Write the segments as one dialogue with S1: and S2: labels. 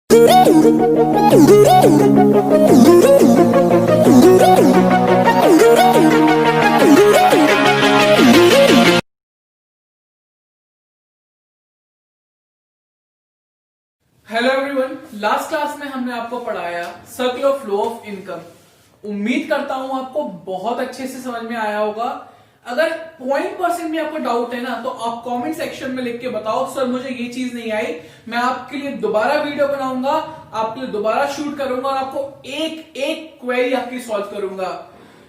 S1: Hello everyone, last class में हमने आपको पढ़ाया circle of flow of income. उम्मीद करता हूं आपको बहुत अच्छे से समझ में आया होगा। अगर 0% भी आपको डाउट है ना, तो आप कमेंट सेक्शन में लिख के बताओ सर मुझे ये चीज नहीं आई। मैं आपके लिए दोबारा वीडियो बनाऊंगा, आपके लिए दोबारा शूट करूंगा और आपको एक एक क्वेरी आपकी सॉल्व करूंगा।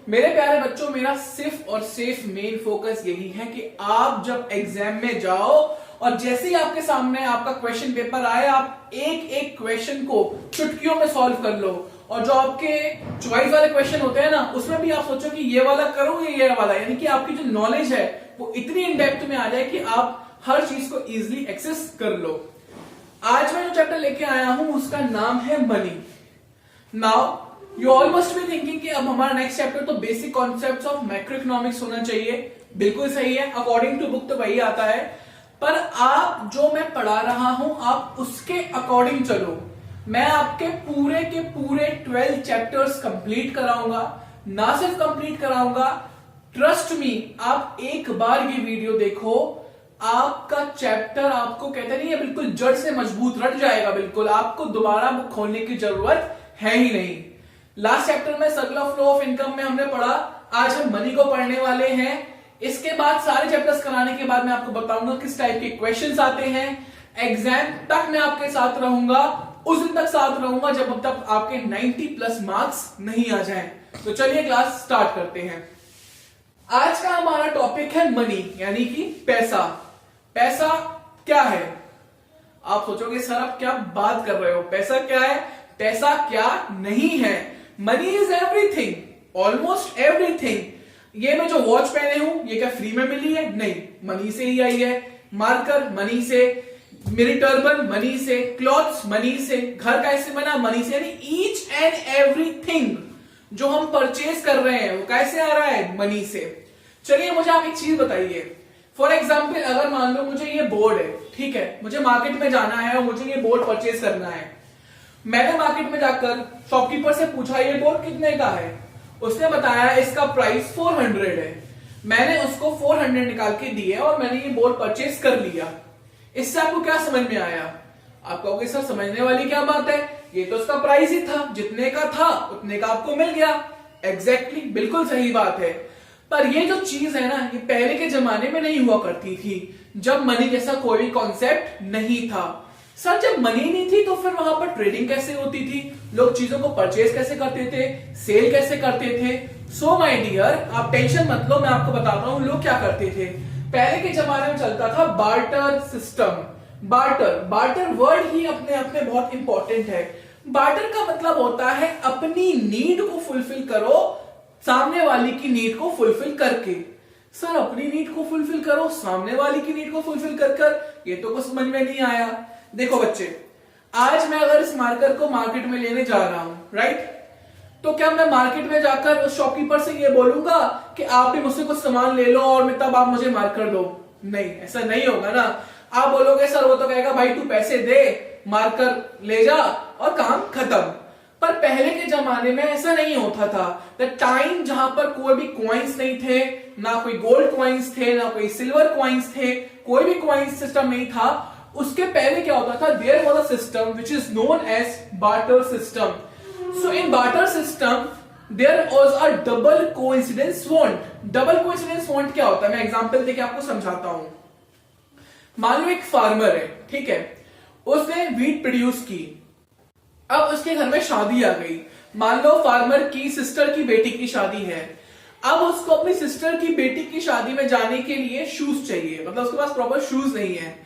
S1: मेरे प्यारे बच्चों, मेरा सिर्फ और सिर्फ मेन फोकस यही है कि आप जब एग्जाम में जाओ और जैसे ही आपके सामने आपका क्वेश्चन पेपर आए, आप एक एक क्वेश्चन को चुटकियों में सॉल्व कर लो। और जो आपके चॉइस वाले क्वेश्चन होते हैं ना, उसमें भी आप सोचो कि ये वाला करूं या ये वाला, यानी कि आपकी जो नॉलेज है वो इतनी इन डेप्थ में आ जाए कि आप हर चीज को इजिली एक्सेस कर लो। आज मैं जो चैप्टर लेके आया हूं उसका नाम है money. Now you all must be thinking कि अब हमारा नेक्स्ट चैप्टर तो basic concepts of macro economics होना चाहिए। बिल्कुल सही है, अकॉर्डिंग टू बुक तो वही आता है, पर आप जो मैं पढ़ा रहा हूं आप उसके अकॉर्डिंग चलो। मैं आपके पूरे के पूरे 12 चैप्टर्स कंप्लीट कराऊंगा। ना सिर्फ कंप्लीट कराऊंगा, ट्रस्ट मी, आप एक बार ये वीडियो देखो, आपका चैप्टर आपको कहते नहीं है बिल्कुल जड़ से मजबूत रट जाएगा। बिल्कुल आपको दोबारा बुक खोलने की जरूरत है ही नहीं। लास्ट चैप्टर में circle of flow of income में हमने पढ़ा, आज हम मनी को पढ़ने वाले हैं। इसके बाद सारे चैप्टर्स कराने के बाद मैं आपको बताऊंगा किस टाइप के क्वेश्चंस आते हैं। एग्जाम तक मैं आपके साथ रहूंगा, उस दिन तक साथ रहूंगा जब तक आपके 90+ मार्क्स नहीं आ जाएं। तो चलिए क्लास स्टार्ट करते हैं। आज का हमारा टॉपिक है मनी, यानी कि पैसा। पैसा क्या है? आप सोचोगे सर आप क्या बात कर रहे हो, पैसा क्या है? पैसा क्या नहीं है। Money is everything, almost everything. ये मैं जो वॉच पहने हूं ये क्या फ्री में मिली है? नहीं, मनी से ही आई है। मार्कर मनी से, मेरी टर्बन मनी से, क्लॉथ्स मनी से, घर कैसे बना मनी से। यानी ईच एंड एवरीथिंग जो हम परचेज कर रहे हैं वो कैसे आ रहा है? मनी से। चलिए मुझे आप एक चीज बताइए। फॉर एग्जाम्पल अगर मान लो मुझे ये बोर्ड है, ठीक है, मुझे मार्केट में जाना है और मुझे ये बोर्ड परचेज करना है। मैंने मार्केट में जाकर शॉपकीपर से पूछा ये बोर्ड कितने का है? उसने बताया इसका प्राइस 400 है। मैंने उसको 400 निकाल के दिए और मैंने ये बोर्ड परचेज कर लिया। इससे आपको क्या समझ में आया? आप कहोगे सर समझने वाली क्या बात है, ये तो उसका प्राइस ही था, जितने का था उतने का आपको मिल गया। एग्जैक्टली, बिल्कुल सही बात है। पर ये जो चीज है ना, ये पहले के जमाने में नहीं हुआ करती थी, जब मनी जैसा कोई भी कॉन्सेप्ट नहीं था। सर जब मनी नहीं थी तो फिर वहां पर ट्रेडिंग कैसे होती थी? लोग चीजों को परचेज कैसे करते थे, सेल कैसे करते थे? सो माय डियर, आप टेंशन मत लो, मैं आपको बताता हूं लोग क्या करते थे। पहले के जमाने में चलता था बार्टर सिस्टम। बार्टर वर्ड ही अपने आप में बहुत इंपॉर्टेंट है। बार्टर का मतलब होता है अपनी नीड को फुलफिल करो सामने वाली की नीड को फुलफिल करके। सर अपनी नीड को फुलफिल करो सामने वाली की नीड को फुलफिल कर, ये तो कुछ समझ में नहीं आया। देखो बच्चे, आज मैं अगर इस मार्कर को मार्केट में लेने जा रहा हूं, राइट, तो क्या मैं मार्केट में जाकर उस शॉपकीपर से ये बोलूंगा कि आप भी मुझसे कुछ सामान ले लो और तब आप मुझे मार्कर दो? नहीं, ऐसा नहीं होगा ना। आप बोलोगे सर, वो तो कहेगा भाई तू पैसे दे, मार्कर ले जा और काम खत्म। पर पहले के जमाने में ऐसा नहीं होता था। द टाइम जहां पर कोई भी कॉइन्स नहीं थे, ना कोई गोल्ड कॉइन्स थे, ना कोई सिल्वर कॉइन्स थे, कोई भी कॉइन सिस्टम नहीं था। उसके पहले क्या होता था? There was a system which is known as barter system. So in barter system there was a double coincidence bond. Double coincidence bond क्या होता है? मैं एग्जांपल देके आपको समझाता हूं। मान लो एक फार्मर है, ठीक है, उसने व्हीट प्रोड्यूस की। अब उसके घर में शादी आ गई। मान लो फार्मर की सिस्टर की बेटी की शादी है। अब उसको अपनी सिस्टर की बेटी की शादी में जाने के लिए शूज चाहिए, मतलब उसके पास प्रॉपर शूज नहीं है।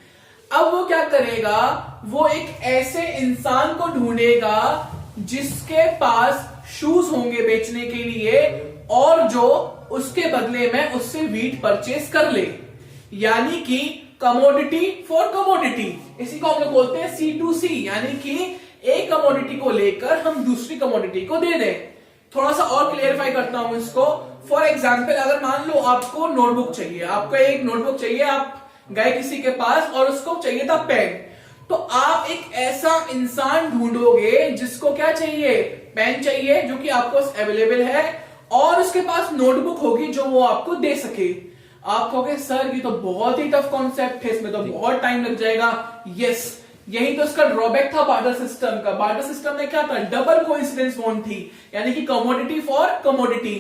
S1: अब वो क्या करेगा? वो एक ऐसे इंसान को ढूंढेगा जिसके पास शूज होंगे बेचने के लिए और जो उसके बदले में उससे व्हीट परचेस कर ले। यानी कि कमोडिटी फॉर कमोडिटी, इसी को हम लोग बोलते हैं C2C, यानी कि एक कमोडिटी को लेकर हम दूसरी कमोडिटी को दे दें। थोड़ा सा और क्लियरिफाई करता हूं इसको। फॉर एग्जाम्पल अगर मान लो आपको नोटबुक चाहिए, आपको एक नोटबुक चाहिए, आप गए किसी के पास और उसको चाहिए था पेन, तो आप एक ऐसा इंसान ढूंढोगे जिसको क्या चाहिए, पेन चाहिए जो कि आपको अवेलेबल है, और उसके पास नोटबुक होगी जो वो आपको दे सके। आप कहोगे सर ये तो बहुत ही टफ कॉन्सेप्ट है, इसमें तो बहुत टाइम लग जाएगा। यस, यही तो इसका ड्रॉबैक था बार्टर सिस्टम का। बार्टर सिस्टम में क्या था, डबल कोइंसिडेंस बॉन्ड थी, यानी कि कमोडिटी फॉर कमोडिटी।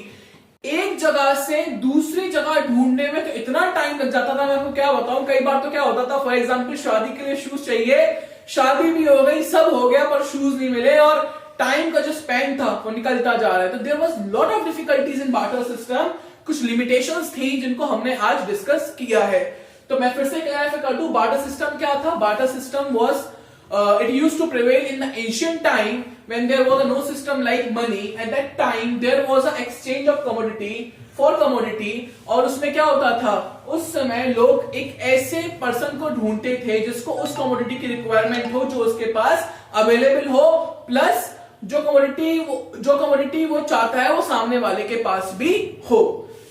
S1: एक जगह से दूसरी जगह ढूंढने में तो इतना टाइम लग जाता था, मैं आपको क्या बताऊं। कई बार तो क्या होता था, फॉर एग्जांपल शादी के लिए शूज चाहिए, शादी भी हो गई, सब हो गया, पर शूज नहीं मिले और टाइम का जो स्पेन था वो निकलता जा रहा है। तो there was lot of difficulties in barter system. कुछ लिमिटेशंस थी जिनको हमने आज डिस्कस किया है। तो मैं फिर से क्लैरिफाई कर दूं, बार्टर सिस्टम क्या था। Barter system was it used to prevail in the ancient time when there was no system like money. At that time there was an exchange of commodity for commodity, और उसमें क्या होता था, उस समय लोग एक ऐसे पर्सन को ढूंढते थे जिसको उस कमोडिटी की रिक्वायरमेंट हो, जो उसके पास अवेलेबल हो, प्लस जो कमोडिटी वो चाहता है वो सामने वाले के पास भी हो।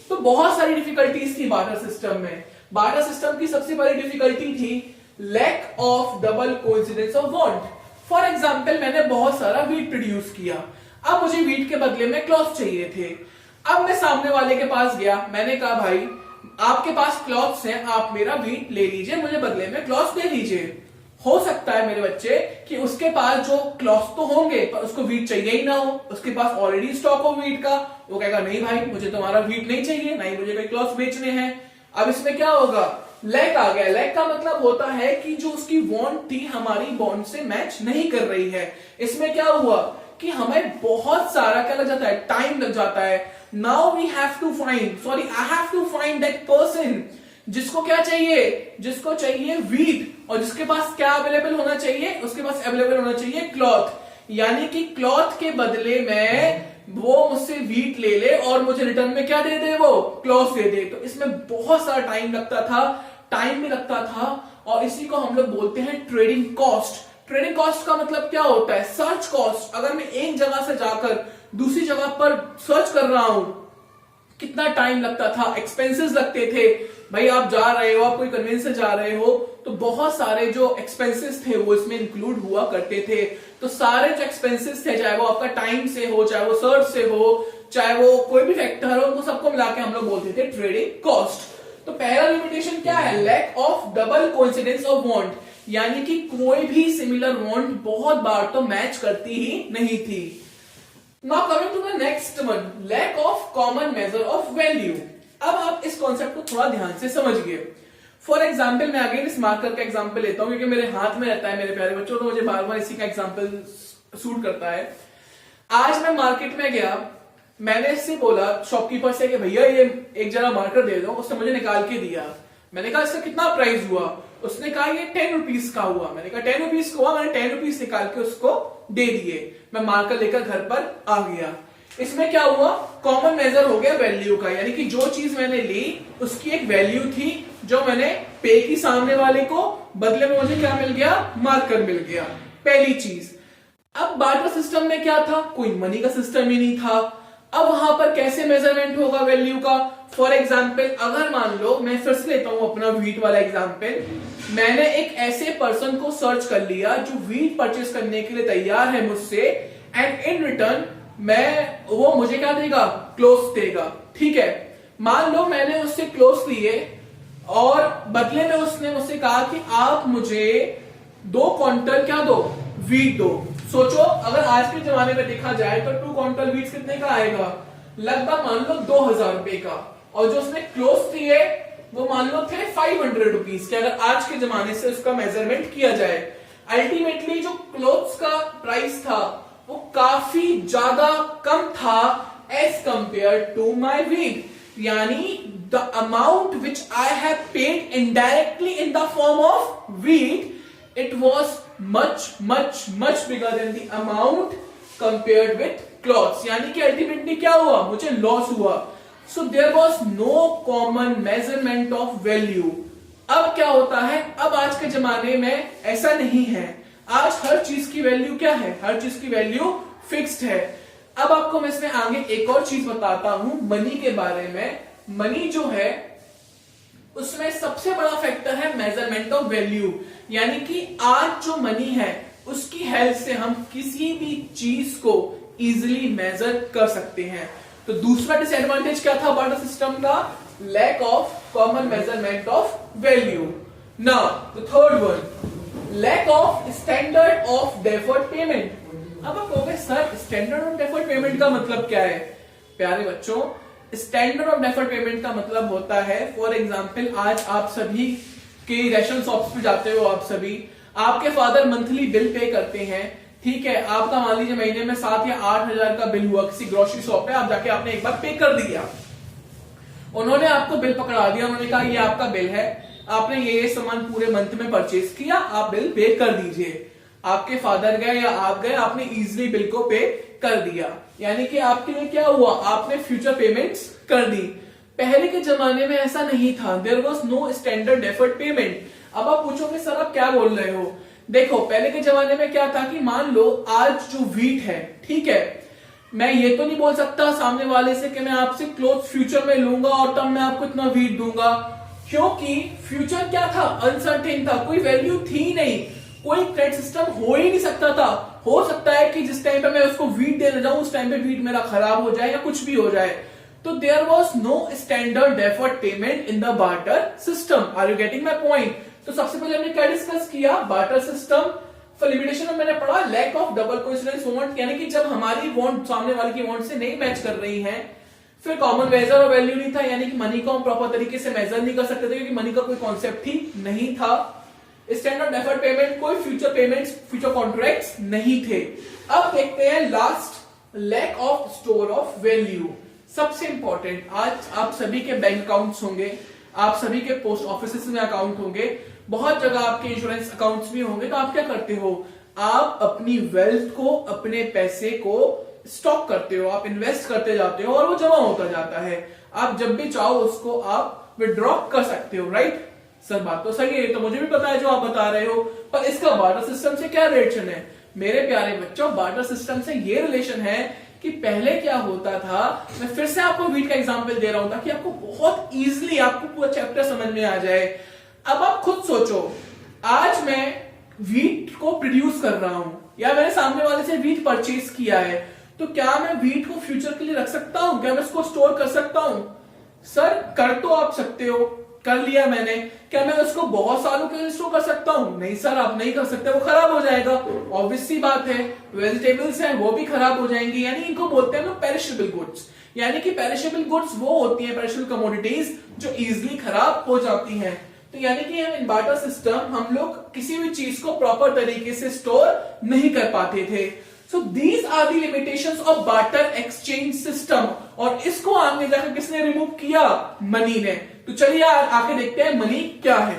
S1: तो बहुत सारी डिफिकल्टीज थी बार्टर सिस्टम में। बार्टर सिस्टम की सबसे बड़ी डिफिकल्टी थी lack of double coincidence of bond. For example, मैंने बहुत सारा वीट प्रोड्यूस किया, अब मुझे वीट के बदले में क्लॉथ चाहिए थे। अब मैं सामने वाले के पास गया, मैंने कहा भाई आपके पास क्लॉथ्स हैं, आप मेरा वीट ले लीजिए, मुझे बदले में क्लॉथ्स दे दीजिए। हो सकता है मेरे बच्चे कि उसके पास जो क्लॉथ्स तो होंगे पर उसको वीट चाहिए ही ना हो, उसके पास ऑलरेडी स्टॉक हो वीट का। वो कहेगा नहीं भाई मुझे तुम्हारा वीट नहीं चाहिए, नहीं मुझे कोई क्लॉथ्स बेचने हैं। अब इसमें क्या होगा, लैक आ गया। लैक का मतलब होता है कि जो उसकी बॉन्ड थी हमारी बॉन्ड से मैच नहीं कर रही है। इसमें क्या हुआ कि हमें बहुत सारा क्या लग जाता है, टाइम लग जाता है। Now we have to find, I have to find that person जिसको क्या चाहिए, जिसको चाहिए वीट, और जिसके पास क्या अवेलेबल होना चाहिए, उसके पास अवेलेबल होना चाहिए क्लॉथ। यानी कि क्लॉथ के बदले में वो मुझसे वीट ले ले और मुझे रिटर्न में क्या दे दे, वो क्लॉथ दे दे। तो इसमें बहुत सारा टाइम लगता था, टाइम भी लगता था, और इसी को हम लोग बोलते हैं ट्रेडिंग कॉस्ट। ट्रेडिंग कॉस्ट का मतलब क्या होता है, सर्च कॉस्ट। अगर मैं एक जगह से जाकर दूसरी जगह पर सर्च कर रहा हूं, कितना टाइम लगता था, एक्सपेंसेस लगते थे। भाई आप जा रहे हो, आप कोई कन्वेंस से जा रहे हो, तो बहुत सारे जो एक्सपेंसेस थे वो इसमें इंक्लूड हुआ करते थे। तो सारे जो एक्सपेंसेस थे, चाहे वो आपका टाइम से हो, चाहे वो सर्च से हो, चाहे वो कोई भी फैक्टर हो, उनको सबको मिला के हम लोग बोलते थे ट्रेडिंग कॉस्ट। तो पहला लिमिटेशन क्या है, lack of double coincidence of bond, यानी कि कोई भी सिमिलर बॉन्ड बहुत बार तो मैच करती ही नहीं थी। Now coming to the next one, lack of common measure of value. अब आप इस कॉन्सेप्ट को थोड़ा ध्यान से समझिए। फॉर एग्जाम्पल, मैं अगेन इस मार्कर का एग्जाम्पल लेता हूं क्योंकि मेरे हाथ में रहता है मेरे प्यारे बच्चों, तो मुझे बार बार इसी का एग्जाम्पल सूट करता है। आज मैं मार्केट में गया, मैंने इससे बोला शॉपकीपर से कि भैया ये एक जरा मार्कर दे दो। उसने मुझे निकाल के दिया। मैंने कहा इसका कितना प्राइस हुआ, उसने कहा ये 10 रुपीज का हुआ। मैंने कहा 10 रुपीज का हुआ, मैंने 10 रुपीज निकाल के उसको दे दिए। मैं मार्कर लेकर घर पर आ गया। इसमें क्या हुआ, कॉमन मेजर हो गया वैल्यू का, यानी कि जो चीज मैंने ली उसकी एक वैल्यू थी जो मैंने पे की सामने वाले को, बदले में मुझे क्या मिल गया, मार्कर मिल गया, पहली चीज। अब बार्टर सिस्टम में क्या था, कोई मनी का सिस्टम ही नहीं था। अब वहां पर कैसे मेजरमेंट होगा वैल्यू का। फॉर एग्जाम्पल, अगर मान लो मैं फिर से लेता हूं अपना वीट वाला एग्जाम्पल, मैंने एक ऐसे पर्सन को सर्च कर लिया जो वीट परचेस करने के लिए तैयार है मुझसे, एंड इन रिटर्न वो मुझे क्या देगा, क्लोथ्स देगा। ठीक है, मान लो मैंने उससे क्लोथ्स लिए और बदले में उसने मुझसे कहा कि आप मुझे 2 क्विंटल क्या दो, वीट दो। सोचो अगर आज के जमाने में देखा जाए तो 2 क्विंटल वीट कितने का आएगा, लगभग मान लो 2000 रुपए का। और जो उसने क्लोथ्स दिए वो मान लो थे 500 रुपीज के, अगर आज के जमाने से उसका मेजरमेंट किया जाए। अल्टीमेटली जो क्लोथ्स का प्राइस था वो काफी ज्यादा कम था as compare to my wheat, यानी the amount which I have paid indirectly in the form of wheat, it was much bigger than the amount compared with cloths, यानी कि अल्टीमेटली क्या हुआ, मुझे लॉस हुआ। So there was no common measurement of value। अब क्या होता है, अब आज के जमाने में ऐसा नहीं है। आज हर चीज की वैल्यू क्या है, हर चीज की वैल्यू फिक्स्ड है। अब आपको मैं इसमें आगे एक और चीज बताता हूं मनी के बारे में। मनी जो है उसमें सबसे बड़ा फैक्टर है मेजरमेंट ऑफ वैल्यू, यानी कि आज जो मनी है उसकी हेल्प से हम किसी भी चीज को इजिली मेजर कर सकते हैं। तो दूसरा डिसएडवांटेज क्या था बार्टर सिस्टम का? Lack of common measurement of value. Now the third one, lack of standard of deferred payment. अब आप कहोगे sir standard of deferred payment का मतलब क्या है? प्यारे बच्चों, स्टैंडर्ड ऑफ डेफर्ड पेमेंट का मतलब होता है, फॉर एग्जाम्पल आज आप सभी के रेशन शॉप्स पे जाते हो, आप सभी, आपके फादर मंथली बिल पे करते हैं, ठीक है, आपका मान लीजिए महीने में 7 या 8 हजार का बिल हुआ किसी ग्रोसरी शॉप पे, आप जाके आपने एक बार पे कर दिया, उन्होंने आपको बिल पकड़ा दिया, उन्होंने कहा ये आपका बिल है, आपने ये सामान पूरे मंथ में परचेज किया, आप बिल पे कर दीजिए। आपके फादर गए या आप गए, आपने इजिली बिल को पे कर दिया, यानी कि आपके लिए क्या हुआ, आपने फ्यूचर पेमेंट्स कर दी। पहले के जमाने में ऐसा नहीं था, there was no standard deferred payment. अब आप पूछोगे सर आप क्या बोल रहे हो? देखो पहले के जमाने में क्या था कि मान लो आज जो व्हीट है, ठीक है, मैं ये तो नहीं बोल सकता सामने वाले से कि मैं आपसे क्लोथ फ्यूचर में लूंगा और तब मैं आपको इतना व्हीट दूंगा, क्योंकि फ्यूचर क्या था, अनसर्टेन था, कोई वैल्यू थी नहीं, कोई क्रेडिट सिस्टम हो ही नहीं सकता था। हो सकता है कि जिस टाइम पे मैं उसको व्हीट देने जाऊं उस टाइम पे व्हीट मेरा खराब हो जाए या कुछ भी हो जाए। तो there was no standard deferred payment in the barter system. Are you getting my point? तो सबसे पहले हमने क्या डिस्कस किया, बार्टर सिस्टम। फॉर लिमिटेशन में मैंने पढ़ा lack of double coincidence want, यानी कि जब हमारी वांट सामने वाले की वांट से नहीं मैच कर रही है। फिर कॉमन मेजर और वैल्यू नहीं था, यानी कि मनी को हम प्रॉपर तरीके से मेजर नहीं कर सकते थे क्योंकि मनी का कोई कॉन्सेप्ट ही नहीं था। स्टैंडर्ड डेफर्ड पेमेंट, कोई फ्यूचर पेमेंट्स, फ्यूचर कॉन्ट्रैक्ट्स नहीं थे। अब देखते हैं last, lack of store of value. सबसे इंपॉर्टेंट, आज आप सभी के बैंक अकाउंट्स होंगे, आप सभी के पोस्ट ऑफिस में अकाउंट होंगे, बहुत जगह आपके इंश्योरेंस अकाउंट्स भी होंगे। तो आप क्या करते हो, आप अपनी वेल्थ को, अपने पैसे को स्टॉक करते हो, आप इन्वेस्ट करते जाते हो और वो जमा होता जाता है। आप जब भी चाहो उसको आप विड्रॉ कर सकते हो, राइट? सर बात तो सही है, तो मुझे भी पता है जो आप बता रहे हो, पर इसका बार्टर सिस्टम से क्या रिलेशन है? मेरे प्यारे बच्चों, बार्टर सिस्टम से ये रिलेशन है कि पहले क्या होता था, मैं फिर से आपको व्हीट का एग्जांपल दे रहा हूं ताकि आपको बहुत इजीली आपको पूरा चैप्टर समझ में आ जाए। अब आप खुद सोचो, आज मैं व्हीट को प्रोड्यूस कर रहा हूं या मैंने सामने वाले से व्हीट परचेज किया है, तो क्या मैं व्हीट को फ्यूचर के लिए रख सकता हूं? क्या मैं इसको स्टोर कर सकता हूं? सर कर तो आप सकते हो, कर लिया मैंने, क्या मैं उसको बहुत सालों के लिए स्टोर कर सकता हूं? नहीं सर, आप नहीं कर सकते, वो खराब हो जाएगा, ऑब्वियस सी बात है। वेजिटेबल्स हैं वो भी खराब हो जाएंगी, यानी इनको बोलते हैं ना पेरिशेबल गुड्स, यानी कि पेरिशेबल गुड्स वो होती हैं, पेरिशेबल कमोडिटीज जो इजिली खराब हो जाती हैं। तो यानी कि इन बार्टर सिस्टम हम लोग किसी भी चीज को प्रॉपर तरीके से स्टोर नहीं कर पाते थे। So these are the limitations of barter exchange system, और इसको आगे जाकर किसने रिमूव किया? मनी ने। तो चलिए आके देखते हैं मनी क्या है।